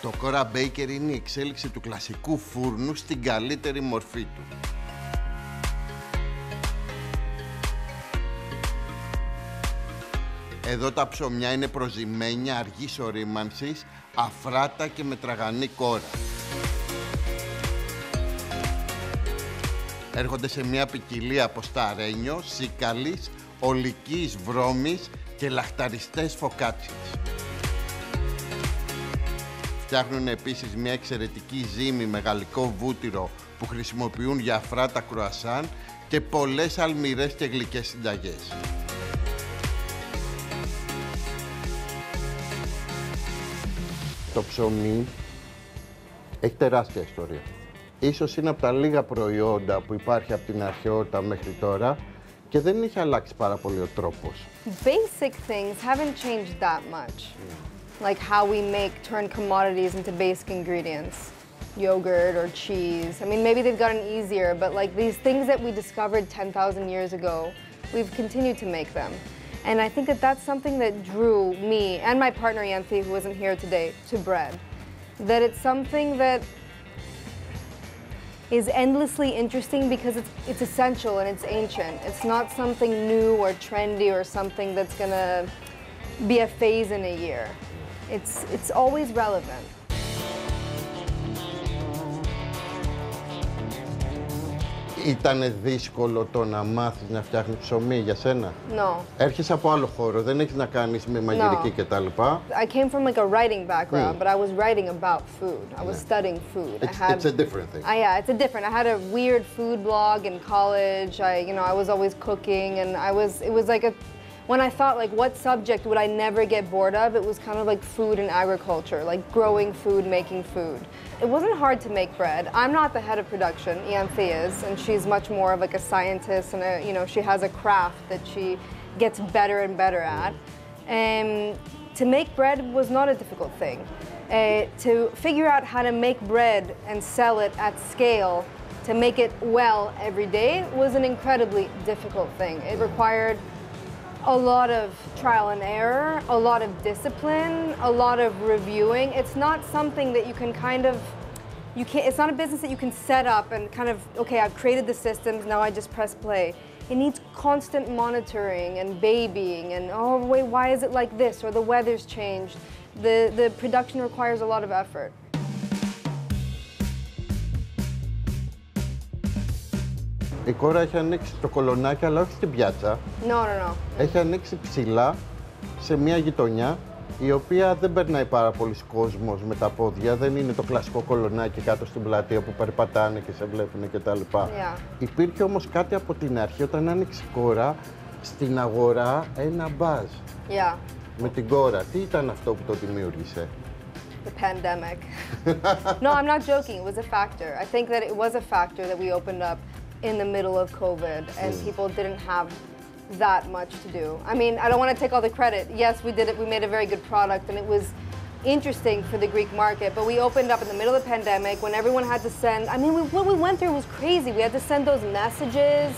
Το κόρα μπέικερ είναι η εξέλιξη του κλασικού φούρνου στην καλύτερη μορφή του. Εδώ τα ψωμιά είναι προζυμένια αργής ορίμανσης, αφράτα και με τραγανή κόρα. Έρχονται σε μια ποικιλία από σταρένιο, σίκαλης, ολικής βρώμης και λαχταριστές φωκάτσιες. Φτιάχνουν επίσης μια εξαιρετική ζύμη με γαλλικό βούτυρο που χρησιμοποιούν για αφράτα κρουασάν και πολλές αλμυρές και γλυκές συνταγές. Το ψωμί έχει τεράστια ιστορία. Ίσως είναι από τα λίγα προϊόντα που υπάρχει από την αρχαιότητα μέχρι τώρα και δεν έχει αλλάξει πάρα πολύ ο τρόπος. Basic things haven't changed that much. Like how we turn commodities into basic ingredients. Yogurt or cheese. I mean, maybe they've gotten easier, but like these things that we discovered 10,000 years ago, we've continued to make them. And I think that that's something that drew me and my partner Yanthi, who isn't here today, to bread. That it's something that is endlessly interesting because it's essential and it's ancient. It's not something new or trendy or something that's gonna be a phase in a year. It's always relevant. Ήτανε δύσκολο το να μάθεις να φτιάχνεις ψωμί για σένα? No. Έρχεσαι από άλλο χώρο, δεν έχεις να κάνεις με μαγειρική και τα λοιπά. I came from like a writing background, but I was writing about food. I was studying food. It's a different thing. Yeah, it's a different. I had a weird food blog in college. I was always cooking, and it was like when I thought like what subject would I never get bored of, it was kind of like food and agriculture, like growing food, making food. It wasn't hard to make bread. I'm not the head of production, Yanthi is, and she's much more of like a scientist and she has a craft that she gets better and better at. To make bread was not a difficult thing. To figure out how to make bread and sell it at scale, to make it well every day was an incredibly difficult thing. It required a lot of trial and error, a lot of discipline, a lot of reviewing. It's not something that you can it's not a business that you can set up and kind of, okay, I've created the systems, now I just press play. It needs constant monitoring and babying and, oh wait, why is it like this? Or the weather's changed. The production requires a lot of effort. Η κόρα έχει ανοίξει το κολονάκι, αλλά όχι στην πιάτσα. No. Έχει ανοίξει ψηλά σε μια γειτονιά, η οποία δεν περνάει πάρα πολλοί κόσμος με τα πόδια. Δεν είναι το κλασικό κολονάκι κάτω στην πλατεία που περπατάνε και σε βλέπουν κτλ. Yeah. Υπήρχε όμως κάτι από την αρχή, όταν άνοιξε η κόρα, στην αγορά ένα μπάζ. Yeah. Με την κόρα. Τι ήταν αυτό που το δημιούργησε? The pandemic. No, I'm not joking. It was a factor. I think that it was a factor that we opened up in the middle of COVID and people didn't have that much to do. I mean, I don't want to take all the credit. Yes, we did it. We made a very good product and it was interesting for the Greek market, but we opened up in the middle of the pandemic when everyone had to send, I mean, what we went through was crazy. We had to send those messages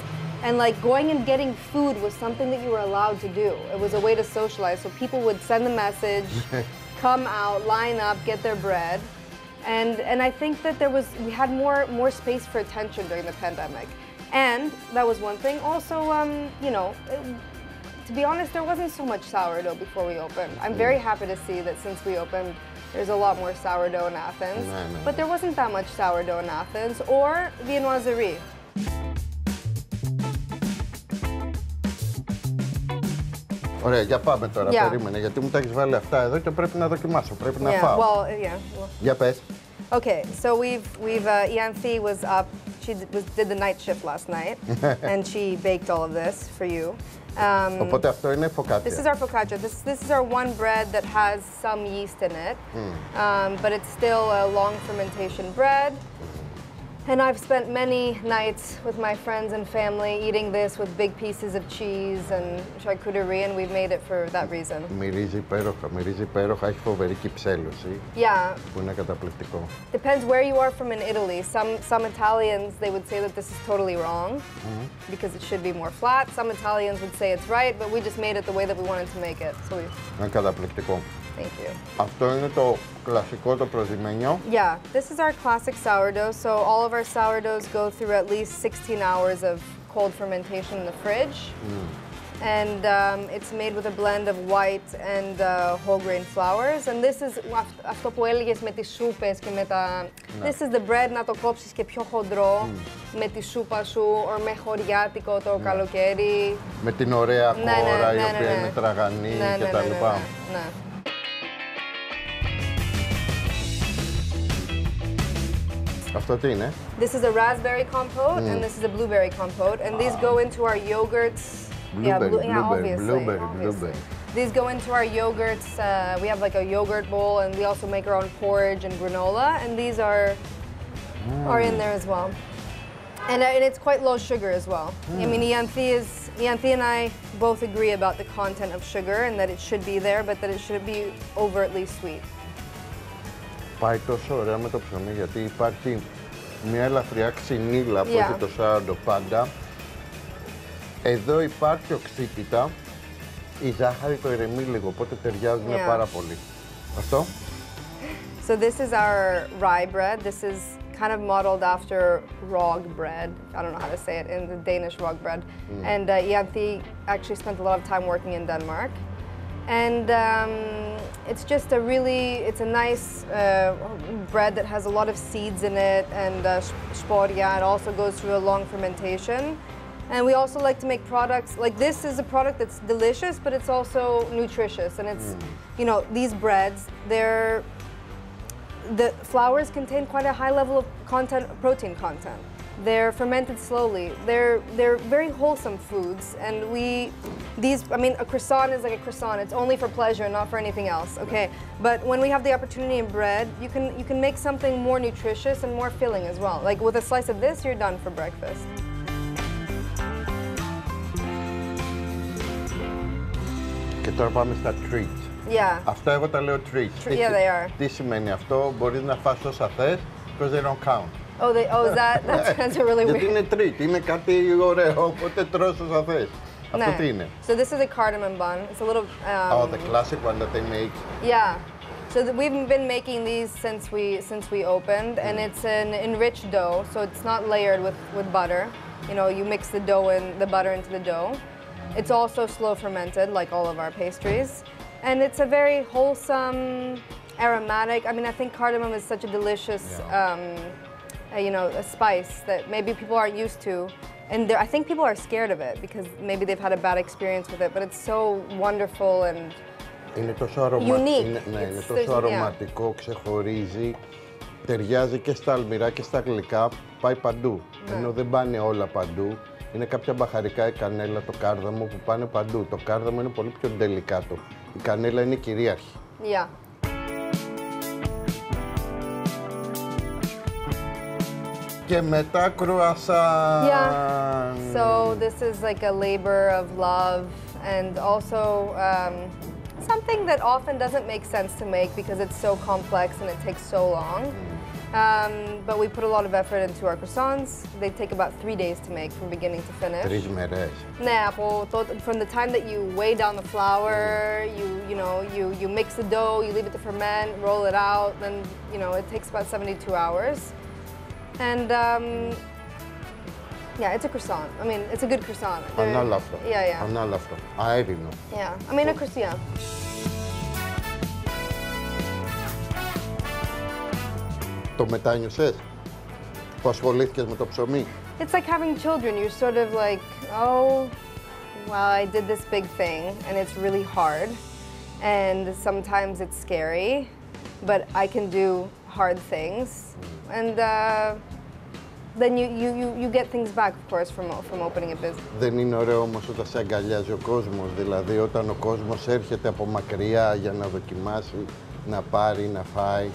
and like going and getting food was something that you were allowed to do. It was a way to socialize. So people would send the message, come out, line up, get their bread. And I think that we had more space for attention during the pandemic. And that was one thing. Also, to be honest, there wasn't so much sourdough before we opened. I'm very happy to see that since we opened, there's a lot more sourdough in Athens. But there wasn't that much sourdough in Athens or viennoiserie. Ωραία, για πάμε τώρα, περίμενε, γιατί μου τα έχεις βάλει αυτά εδώ και πρέπει να δοκιμάσω, πρέπει να φάω. Well. Για πες. Okay, so Yanthi was up, did the night shift last night, and she baked all of this for you. Οπότε αυτό είναι focaccia. This is our focaccia. This is our one bread that has some yeast in it, but it's still a long fermentation bread. And I've spent many nights with my friends and family eating this with big pieces of cheese and charcuterie, and we've made it for that reason. Μυρίζει υπέροχα, έχει φοβερή κυψέλωση, που είναι καταπληκτικό. Depends where you are from in Italy. Some Italians, they would say that this is totally wrong, because it should be more flat. Some Italians would say it's right, but we just made it the way that we wanted to make it. Είναι καταπληκτικό. Thank you. Αυτό είναι το κλασικό, το προζυμένιο. Yeah, this is our classic sourdough. So all of our sourdoughs go through at least 16 hours of cold fermentation in the fridge. And it's made with a blend of white and whole grain flours. And this is αυτό που έλεγες με τις σούπες και με τα... This is the bread, να το κόψεις και πιο χοντρό με τη σούπα σου, or με χωριάτικο το καλοκαίρι. Με την ωραία χώρα, η οποία είναι τραγανή και τα λοιπά. Ναι. Αυτό τι είναι? This is a raspberry compote and this is a blueberry compote. And these go into our yogurts. Blueberry. These go into our yogurts. We have like a yogurt bowl, and we also make our own porridge and granola. And these are in there as well. And it's quite low sugar as well. I mean, Yanthi and I both agree about the content of sugar and that it should be there, but that it should be overtly sweet. Πάει τόσο ωραία με το ψωμί, γιατί υπάρχει μια ελαφριά ξυνήλα που έχει το σάρντο πάντα. Εδώ υπάρχει οξύτητα, η ζάχαρη το ηρεμεί λίγο, οπότε ταιριάζουν πάρα πολύ. Αυτό. So this is our rye bread. This is kind of modeled after rog bread. I don't know how to say it, in the Danish rog bread. And Yanthi actually spent a lot of time working in Denmark. And it's just it's a nice bread that has a lot of seeds in it, and sporia. It also goes through a long fermentation. And we also like to make products, like this is a product that's delicious, but it's also nutritious. And it's, you know, these breads, the flours contain quite a high level of protein content. They're fermented slowly. They're very wholesome foods, and I mean, a croissant is like a croissant. It's only for pleasure, not for anything else. Okay, but when we have the opportunity in bread, you can make something more nutritious and more filling as well. Like with a slice of this, you're done for breakfast. Και τώρα πάμε στα treats. Yeah. Αυτά εγώ τα λέω treats. Yeah, they are. Τι σημαίνει αυτό? Μπορείς να φας όσα θες, because they don't count. That's a really weird. Γιατί είναι treat, είναι κάτι ωραίο, οπότε τρως όσα θες. Αυτό τι είναι? So this is a cardamom bun. It's a little... Oh, the classic one that they make. Yeah. So we've been making these since we opened, and it's an enriched dough, so it's not layered with butter. You know, you mix the butter into the dough. It's also slow fermented, like all of our pastries. And it's a very wholesome, aromatic. I mean, I think cardamom is such a delicious, you know, a spice that maybe people aren't used to. And I think people are scared of it because maybe they've had a bad experience with it, but it's so wonderful and είναι τόσο unique. Είναι τόσο αρωματικό, ξεχωρίζει, ταιριάζει και στα αλμυρά και στα γλυκά, πάει παντού. Ενώ δεν πάνε όλα παντού. Είναι κάποια μπαχαρικά, η κανέλα, το κάρδαμο που πάνε παντού. Το κάρδαμο είναι πολύ πιο ντελικάτο. Η κανέλα είναι κυρίαρχη. Yeah. Και μετά κρουασάν. Yeah. So this is like a labor of love and also something that often doesn't make sense to make because it's so complex and it takes so long. But we put a lot of effort into our croissants. They take about 3 days to make from beginning to finish. 3 μέρες. Ναι, from the time that you weigh down the flour, you mix the dough, you leave it to ferment, roll it out, then it takes about 72 hours. And yeah, it's a croissant. I mean, it's a good croissant. Ανάλαφρο. Yeah. Ανάλαφρο. Αέρινο. Yeah, I mean a croissant. Το μετάνιωσες που ασχολήθηκες με το ψωμί? It's like having children. You're sort of like, oh, well, I did this big thing and it's really hard. And sometimes it's scary, but I can do hard things. And then you get things back, of course, from opening a business. Δεν είναι ωραίο όμως όταν σε αγκαλιάζει ο κόσμος, δηλαδή όταν ο κόσμος έρχεται από μακριά για να δοκιμάσει, να πάρει, να φάει?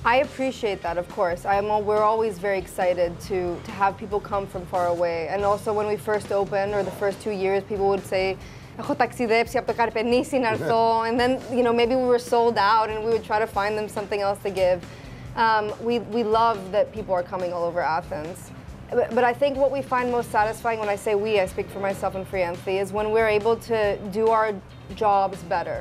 I appreciate that, of course. We're always very excited to have people come from far away. And also when we first opened, or the first 2 years, people would say, έχω ταξιδέψει από το Καρπενήσι να έρθω. And then, maybe we were sold out and we would try to find them something else to give. We love that people are coming all over Athens. But I think what we find most satisfying, when I say we, I speak for myself and for Yanthi, is when we're able to do our jobs better.